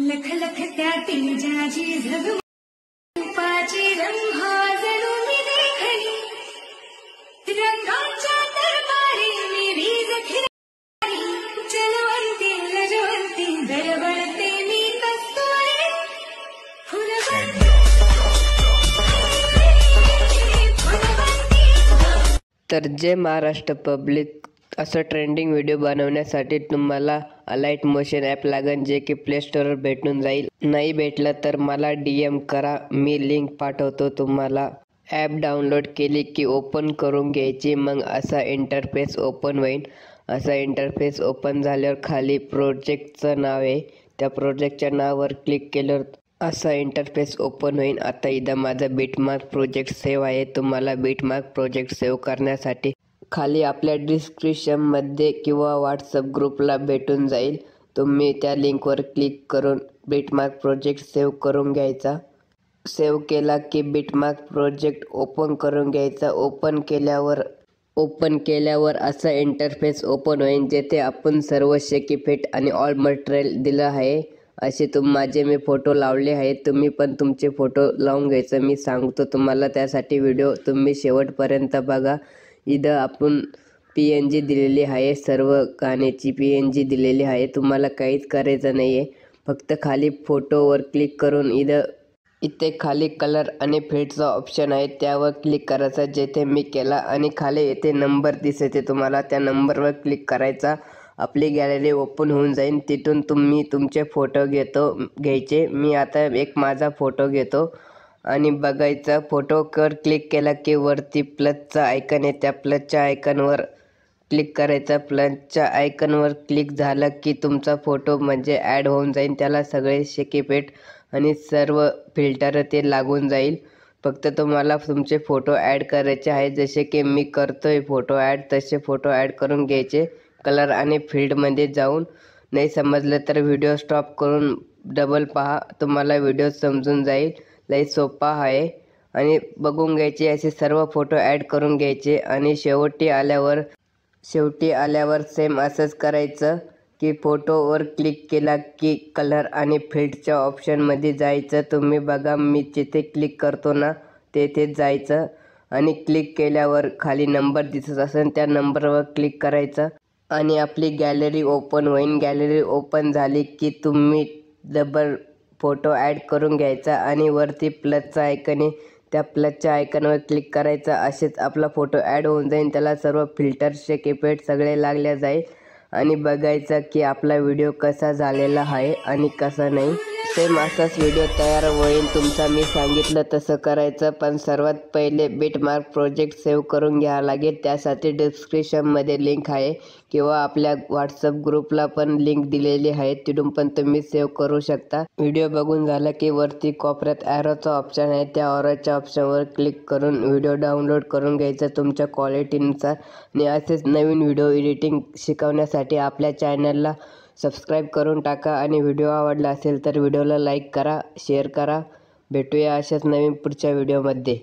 लख लख त्यातील जाजी झगपाची रंभा जणू मी देखली रंगाच्या दरबारी मी रीज खिलारी चलवंती लजवंती दरवळते मी कस्तुरी फुलवंती तर जय महाराष्ट्र पब्लिक, असं ट्रेंडिंग व्हिडिओ बनवण्यासाठी तुम्हाला अलाइट मोशन ॲप लागेल, जे की प्ले स्टोरवर भेटून जाईल. नाही भेटलं तर मला DM करा, मी लिंक पाठवतो तुम्हाला. ॲप डाउनलोड केली की ओपन करून घ्यायची. मग असा इंटरफेस ओपन होईल. असा इंटरफेस ओपन झाल्यावर खाली प्रोजेक्टचं नाव आहे, त्या प्रोजेक्टच्या नावावर क्लिक केल्यावर असा इंटरफेस ओपन होईल. आता इथं माझा बीटमार्क प्रोजेक्ट सेव्ह आहे. तुम्हाला बीटमार्क प्रोजेक्ट सेव्ह करण्यासाठी खाली आपल्या डिस्क्रिप्शनमध्ये किंवा व्हॉट्सअप ग्रुपला भेटून जाईल. तुम्ही त्या लिंकवर क्लिक करून बीटमार्क प्रोजेक्ट सेव्ह करून घ्यायचा. सेव्ह केला की बीटमार्क प्रोजेक्ट ओपन करून घ्यायचा. ओपन केल्यावर असा इंटरफेस ओपन होईल, जेथे आपण सर्व शेकीफेट आणि ऑल मटेरियल दिलं आहे. असे माझे मी फोटो लावले आहेत. तुम्ही पण तुमचे फोटो लावून घ्यायचं. मी सांगतो तुम्हाला, त्यासाठी व्हिडिओ तुम्ही शेवटपर्यंत बघा. इथं आपण PNG दिलेली आहे, सर्व गाण्याची PNG दिलेली आहे. तुम्हाला काहीच करायचं नाही आहे. फक्त खाली फोटोवर क्लिक करून इथे खाली कलर आणि फिल्टचा ऑप्शन आहे, त्यावर क्लिक करायचा, जेथे मी केला. आणि खाली येथे नंबर दिसते तुम्हाला, त्या नंबरवर क्लिक करायचा. आपली गॅलरी ओपन होऊन जाईल. तिथून तुम्ही तुमचे फोटो घ्यायचे. मी आता एक माझा फोटो घेतो आणि बघायचा. फोटोवर क्लिक केला की वरती प्लसचा आयकन आहे, त्या प्लसच्या आयकनवर क्लिक करायचा. प्लसच्या आयकनवर क्लिक झालं की तुमचा फोटो म्हणजे ॲड होऊन जाईल. त्याला सगळे शेकीपेट आणि सर्व फिल्टर ते लागून जाईल. फक्त तुम्हाला तुमचे फोटो ॲड करायचे आहे. जसे की मी करतोय फोटो ॲड, तसे फोटो ॲड करून घ्यायचे. कलर आणि फील्डमध्ये जाऊन. नाही समजलं तर व्हिडिओ स्टॉप करून डबल पहा, तुम्हाला व्हिडिओ समजून जाईल. लई सोपा आहे. आणि बघून घ्यायचे, असे सर्व फोटो ॲड करून घ्यायचे. आणि शेवटी आल्यावर सेम असंच करायचं की फोटोवर क्लिक केला की कलर आणि फिल्डच्या ऑप्शनमध्ये जायचं. तुम्ही बघा, मी जिथे क्लिक करतो ना तेथेच जायचं. आणि क्लिक केल्यावर खाली नंबर दिसत असेल, त्या नंबरवर क्लिक करायचं आणि आपली गॅलरी ओपन होईल. गॅलरी ओपन झाली की तुम्ही डबल फोटो ॲड करून घ्यायचा आणि वरती प्लसचा आयकन आहे, त्या प्लसच्या आयकनवर क्लिक करायचा. असेच आपला फोटो ॲड होऊन जाईल. त्याला सर्व फिल्टर शेकीपेट सगळे लागल्या जाईल. आणि बघायचा की आपला व्हिडिओ कसा झालेला आहे आणि कसा नाही. सेम असाच व्हिडिओ तयार होईल तुमचा. मी सांगितलं तसं करायचं. पण सर्वात पहिले बीटमार्क प्रोजेक्ट सेव्ह करून घ्यावं लागेल. त्यासाठी डिस्क्रिप्शनमध्ये लिंक आहे किंवा आपल्या व्हॉट्सअप ग्रुपला पण लिंक दिलेली आहे, तिथून पण तुम्ही सेव्ह करू शकता. व्हिडिओ बघून झाला की वरती कोपऱ्यात ॲरोचा ऑप्शन आहे, त्या ॲरोच्या ऑप्शनवर क्लिक करून व्हिडिओ डाउनलोड करून घ्यायचा तुमच्या क्वालिटीनुसार. आणि असेच नवीन व्हिडिओ एडिटिंग शिकवण्यासाठी आपल्या चॅनलला सबस्क्राईब करून टाका. आणि व्हिडिओ आवडला असेल तर व्हिडिओला लाईक करा, शेअर करा. भेटूया अशाच नवीन पुढच्या व्हिडिओमध्ये.